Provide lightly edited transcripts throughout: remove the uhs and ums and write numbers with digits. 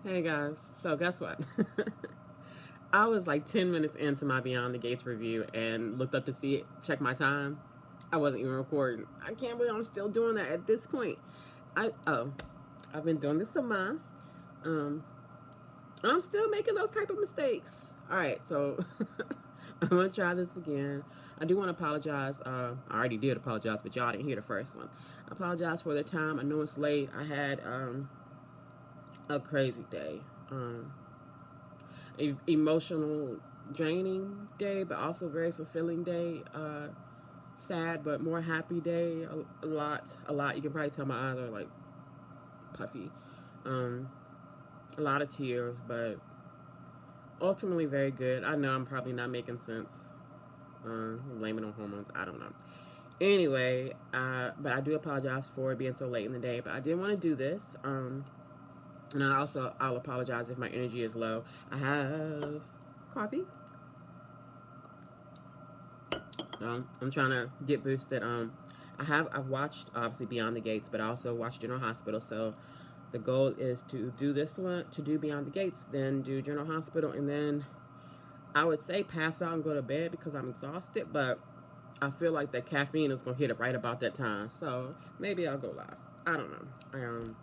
Hey guys, so guess what? I was like 10 minutes into my Beyond the Gates review and looked up to see it, check my time. I wasn't even recording. I can't believe I'm still doing that at this point. I've been doing this a month. Um, I'm still making those type of mistakes. All right, so I'm gonna try this again. I do want to apologize. I already did apologize, but y'all didn't hear the first one. I apologize for the time. I know it's late. I had a crazy day. Emotional draining day, but also very fulfilling day. Sad, but more happy day. A lot. You can probably tell my eyes are like puffy. Um, a lot of tears, but ultimately very good. I know I'm probably not making sense. Blame it on hormones. I don't know. Anyway, but I do apologize for being so late in the day. But I did want to do this. And I'll apologize if my energy is low. I have coffee. I'm trying to get boosted. I've watched obviously Beyond the Gates, but I also watched General Hospital. So the goal is to do this one, to do Beyond the Gates, then do General Hospital, and then I would say pass out and go to bed because I'm exhausted. But I feel like that caffeine is gonna hit it right about that time. So maybe I'll go live. I don't know.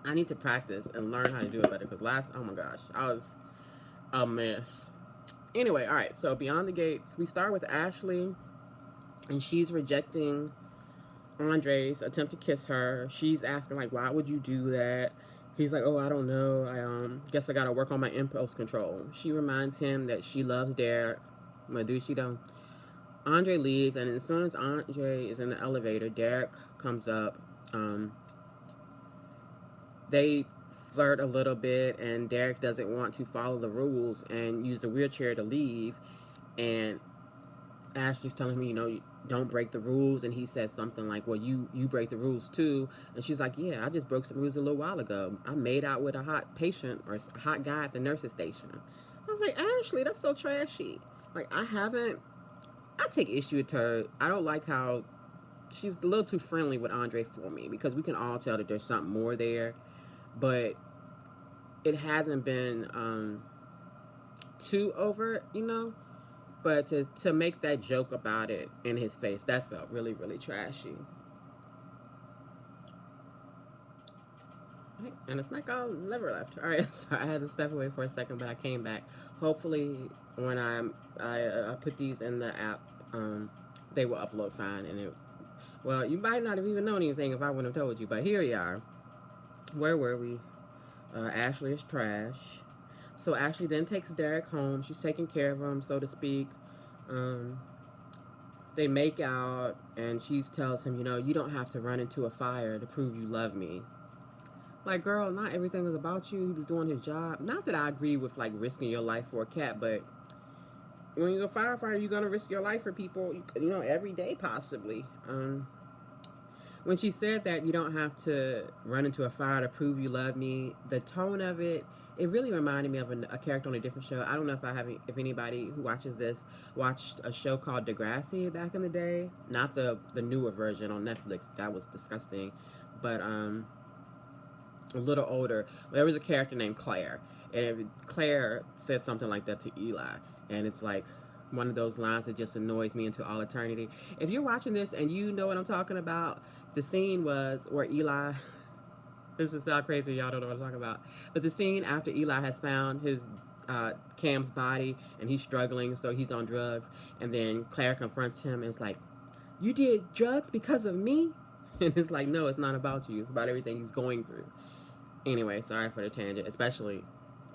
I need to practice and learn how to do it better because oh my gosh, I was a mess. Anyway, all right. So Beyond the Gates, we start with Ashley, and she's rejecting Andre's attempt to kiss her. She's asking like, "Why would you do that?" He's like, "Oh, I don't know. I guess I gotta work on my impulse control." She reminds him that she loves Derek. But do she don't? Andre leaves, and as soon as Andre is in the elevator, Derek comes up. Um, they flirt a little bit, and Derek doesn't want to follow the rules and use the wheelchair to leave. And Ashley's telling me, don't break the rules, and he says something like, "Well, you break the rules too." And she's like, "Yeah, I just broke some rules a little while ago. I made out with a hot patient or a hot guy at the nurse's station." I was like, "Ashley, that's so trashy." Like, I take issue with her. I don't like how she's a little too friendly with Andre for me because we can all tell that there's something more there, but it hasn't been too overt. But to make that joke about it in his face, that felt really, really trashy. Right. And it's like I'll never left. All right, so I had to step away for a second, but I came back. Hopefully, when I put these in the app, they will upload fine. Well, you might not have even known anything if I wouldn't have told you. But here we are. Where were we? Ashley is trash. So Ashley then takes Derek home. She's taking care of him, so to speak. Um, they make out, and she tells him, you don't have to run into a fire to prove you love me. Like, girl, not everything is about you. He was doing his job. Not that I agree with like risking your life for a cat, but when you're a firefighter, you're gonna risk your life for people, every day possibly. When she said that you don't have to run into a fire to prove you love me, the tone of it really reminded me of a character on a different show. I don't know if anybody who watches this watched a show called Degrassi back in the day. Not the newer version on Netflix. That was disgusting. But a little older. There was a character named Claire, and Claire said something like that to Eli, and it's like one of those lines that just annoys me into all eternity. If you're watching this and you know what I'm talking about, the scene was where Eli. This is how crazy, y'all don't know what I'm talking about. But the scene after Eli has found his Cam's body and he's struggling, so he's on drugs, and then Claire confronts him and is like, "You did drugs because of me?" And it's like, no, it's not about you. It's about everything he's going through. Anyway, sorry for the tangent, especially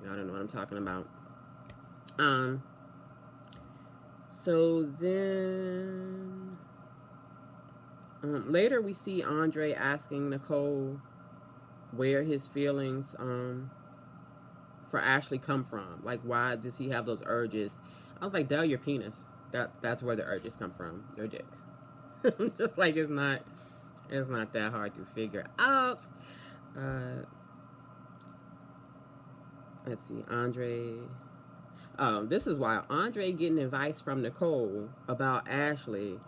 I don't know what I'm talking about. Um, so then later we see Andre asking Nicole where his feelings for Ashley come from. Like, why does he have those urges? I was like, your penis. That's where the urges come from. Your dick. Just like it's not that hard to figure out. Let's see, Andre. This is why Andre getting advice from Nicole about Ashley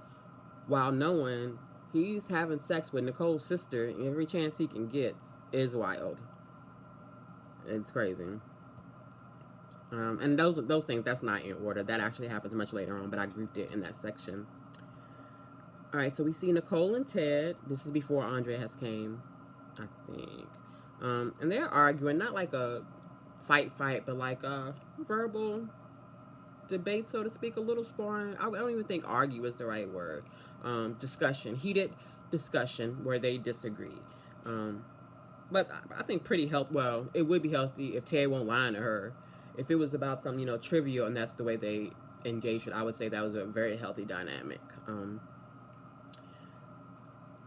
while knowing he's having sex with Nicole's sister every chance he can get is wild. It's crazy. And those things, that's not in order. That actually happens much later on, but I grouped it in that section. All right, so we see Nicole and Ted. This is before Andrea has came, I think. And they're arguing, not like a fight, but like a verbal debate, so to speak, a little sparring. I don't even think argue is the right word. Discussion, heated discussion where they disagree. But I think pretty healthy. Well, it would be healthy if Ted won't lie to her. If it was about something, trivial, and that's the way they engage it, I would say that was a very healthy dynamic.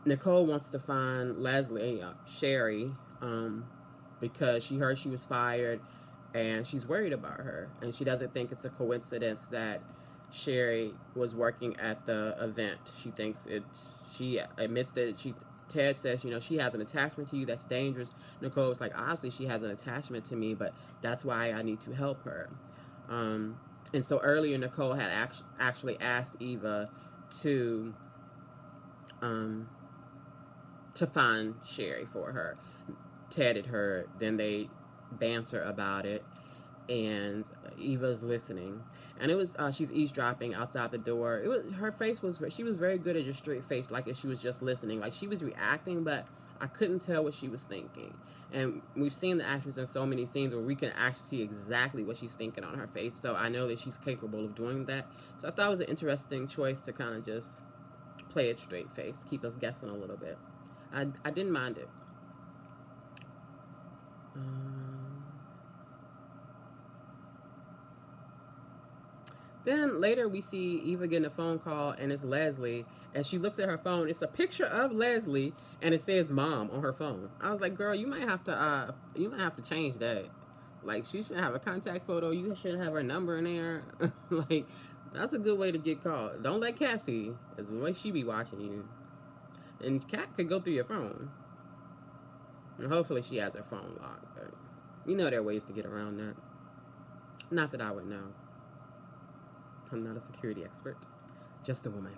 Nicole wants to find Leslie, Sherry, because she heard she was fired, and she's worried about her, and she doesn't think it's a coincidence that Sherry was working at the event. She thinks she admits that Ted says, she has an attachment to you that's dangerous. Nicole's like, obviously she has an attachment to me, but that's why I need to help her. And so earlier Nicole had actually asked Eva to find Sherry for her. Ted had heard, then they banter about it, and Eva's listening. And it was she's eavesdropping outside the door. Her face was, she was very good at your straight face, like if she was just listening. Like she was reacting, but I couldn't tell what she was thinking. And we've seen the actress in so many scenes where we can actually see exactly what she's thinking on her face. So I know that she's capable of doing that. So I thought it was an interesting choice to kind of just play it straight face, keep us guessing a little bit. I didn't mind it. Then later we see Eva getting a phone call, and it's Leslie, and she looks at her phone. It's a picture of Leslie, and it says "Mom" on her phone. I was like, "Girl, you might have to change that. Like, she shouldn't have a contact photo. You shouldn't have her number in there. Like, that's a good way to get called. Don't let Cassie. It's the way she be watching you, and Cat could go through your phone. And hopefully she has her phone locked. But there are ways to get around that. Not that I would know. I'm not a security expert, just a woman.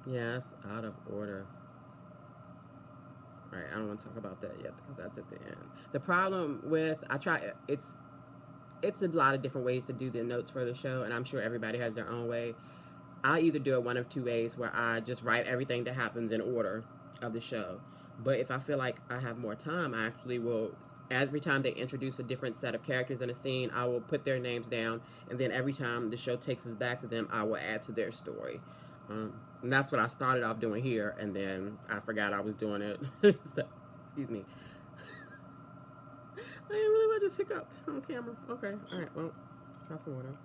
Yeah, it's out of order. All right, I don't want to talk about that yet because that's at the end. The problem with, it's a lot of different ways to do the notes for the show, and I'm sure everybody has their own way. I'll either do it one of two ways, where I just write everything that happens in order of the show. But if I feel like I have more time, I actually will, every time they introduce a different set of characters in a scene, I will put their names down, and then every time the show takes us back to them, I will add to their story. And that's what I started off doing here, and then I forgot I was doing it. So, excuse me. I didn't really, I just hiccuped on camera. Okay, all right, well, try some water.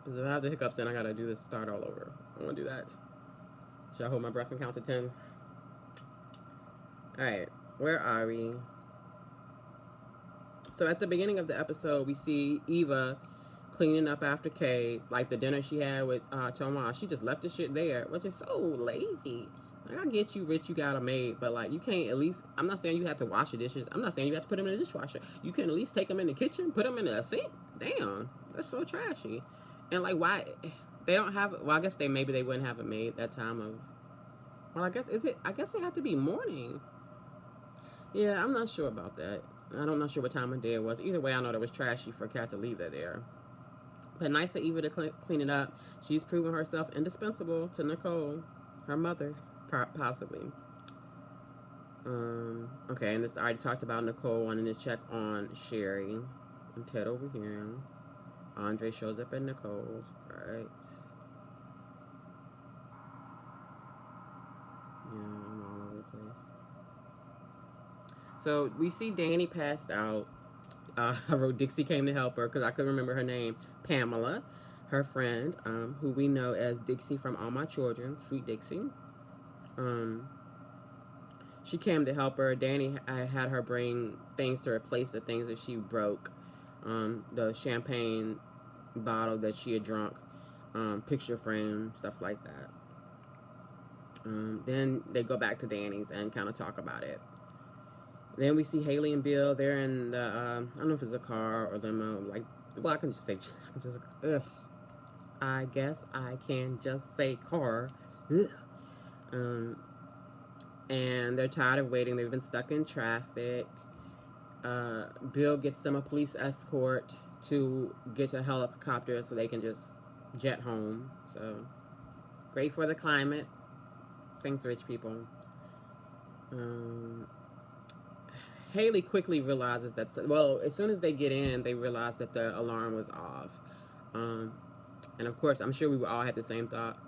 Because if I have the hiccups, then I gotta do this start all over. I don't wanna do that. Should I hold my breath and count to 10? Alright, where are we? So at the beginning of the episode, we see Eva cleaning up after Kay, like the dinner she had with Thomas. She just left the shit there, which is so lazy. Like, I get you rich, you got a maid, but like, you can't at least, I'm not saying you have to wash the dishes. I'm not saying you have to put them in the dishwasher. You can at least take them in the kitchen, put them in the sink. Damn, that's so trashy. And like, why they don't have, well, I guess maybe they wouldn't have a maid that time of, well, I guess it had to be morning. Yeah, I'm not sure about that. I'm not sure what time of day it was. Either way, I know that was trashy for Kat to leave that there. But nice of Eva to clean it up. She's proven herself indispensable to Nicole, her mother, possibly. Okay, and this I already talked about Nicole wanting to check on Sherry. And Ted over here. Andre shows up at Nicole's. Right. Yeah, I'm all over the place. So we see Danny passed out. I wrote Dixie came to help her because I couldn't remember her name. Pamela, her friend, who we know as Dixie from All My Children, Sweet Dixie. She came to help her. Danny had her bring things to replace the things that she broke. The champagne bottle that she had drunk, picture frame, stuff like that. Then they go back to Danny's and kind of talk about it. Then we see Haley and Bill. They're in the, I don't know if it's a car or limo. Like, well, I can just say, I guess I can just say car. Ugh. Um, and they're tired of waiting. They've been stuck in traffic. Bill gets them a police escort to get a helicopter so they can just jet home. So, great for the climate. Thanks, rich people. Haley quickly realizes that, well, as soon as they get in, they realize that the alarm was off. And of course, I'm sure we all had the same thought.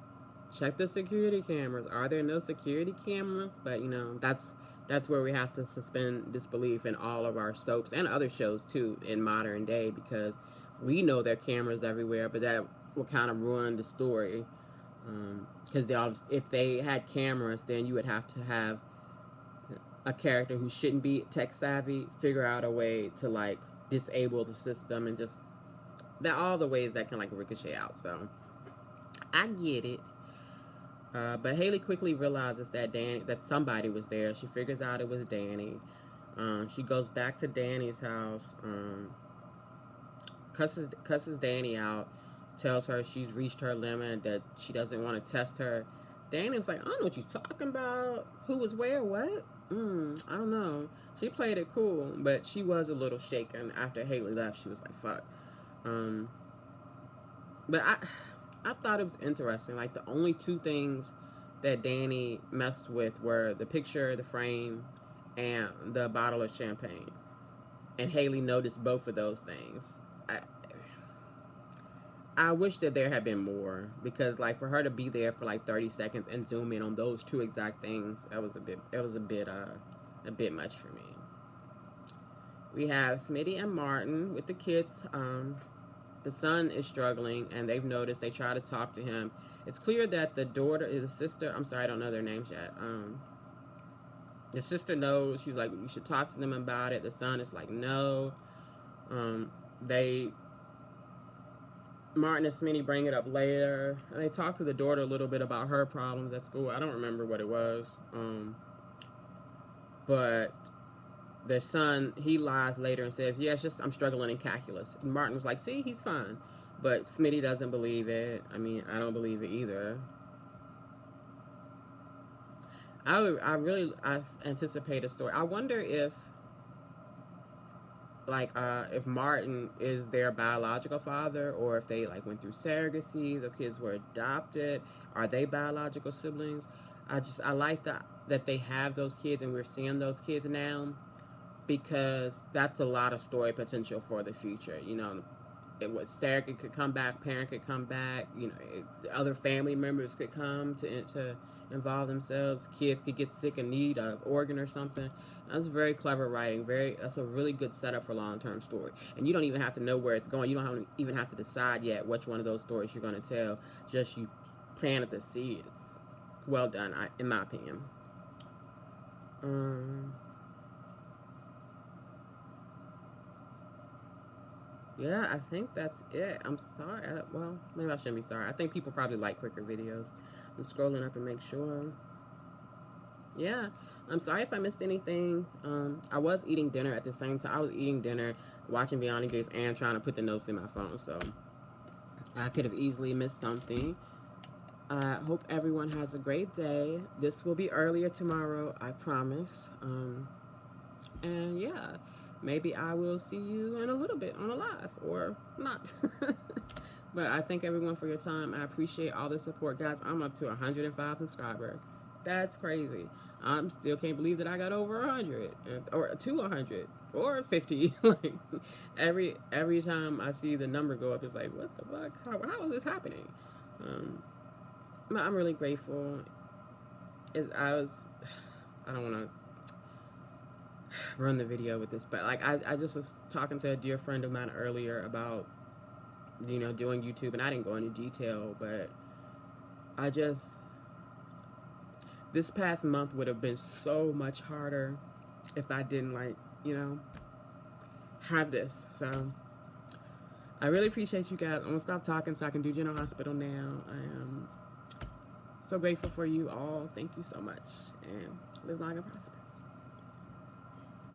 Check the security cameras. Are there no security cameras? But, you know, that's where we have to suspend disbelief in all of our soaps and other shows, too, in modern day, because we know there are cameras everywhere, but that will kind of ruin the story. Because if they had cameras, then you would have to have a character who shouldn't be tech savvy figure out a way to, like, disable the system and just all the ways that can, like, ricochet out. So I get it. But Haley quickly realizes that somebody was there. She figures out it was Danny. She goes back to Danny's house, cusses Danny out, tells her she's reached her limit, that she doesn't want to test her. Danny was like, I don't know what you're talking about. Who was where? What? I don't know. She played it cool, but she was a little shaken after Haley left. She was like, fuck. But I thought it was interesting. Like, the only two things that Danny messed with were the picture, the frame, and the bottle of champagne. And Haley noticed both of those things. I wish that there had been more, because, like, for her to be there for like 30 seconds and zoom in on those two exact things, it was a bit much for me. We have Smitty and Martin with the kids. The son is struggling, and they've noticed. They try to talk to him. It's clear that the sister, I'm sorry, I don't know their names yet. The sister knows. She's like, you should talk to them about it. The son is like, no. Martin and Smitty bring it up later. And they talk to the daughter a little bit about her problems at school. I don't remember what it was. But the son, he lies later and says, yeah, it's just I'm struggling in calculus. And Martin was like, see, he's fine. But Smitty doesn't believe it. I mean, I don't believe it either. I anticipate a story. I wonder if Martin is their biological father, or if they, like, went through surrogacy, the kids were adopted. Are they biological siblings? I like that they have those kids and we're seeing those kids now, because that's a lot of story potential for the future. You know, surrogate could come back, parent could come back, you know, other family members could come to involve themselves. Kids could get sick and need an organ or something. That's very clever writing. That's a really good setup for long-term story. And you don't even have to know where it's going. You don't even have to decide yet which one of those stories you're going to tell. Just you planted the seed. It's well done, in my opinion. Yeah, I think that's it. I'm sorry. Well, maybe I shouldn't be sorry. I think people probably like quicker videos. I'm scrolling up to make sure. Yeah, I'm sorry if I missed anything. I was eating dinner at the same time. I was eating dinner, watching Beyond Gates, and trying to put the notes in my phone. So I could have easily missed something. I hope everyone has a great day. This will be earlier tomorrow, I promise. And yeah, maybe I will see you in a little bit on a live, or not. But I thank everyone for your time. I appreciate all the support, guys. I'm up to 105 subscribers. That's crazy. I still can't believe that I got over 100, or to 100, or 50. Like, every time I see the number go up, it's like, what the fuck? How is this happening? I'm really grateful. I don't want to run the video with this, but like I just was talking to a dear friend of mine earlier about, you know, doing YouTube, and I didn't go into detail, but this past month would have been so much harder if I didn't, like, you know, have this. So I really appreciate you guys. I'm gonna stop talking so I can do General Hospital now. I am so grateful for you all. Thank you so much, and live long and prosper.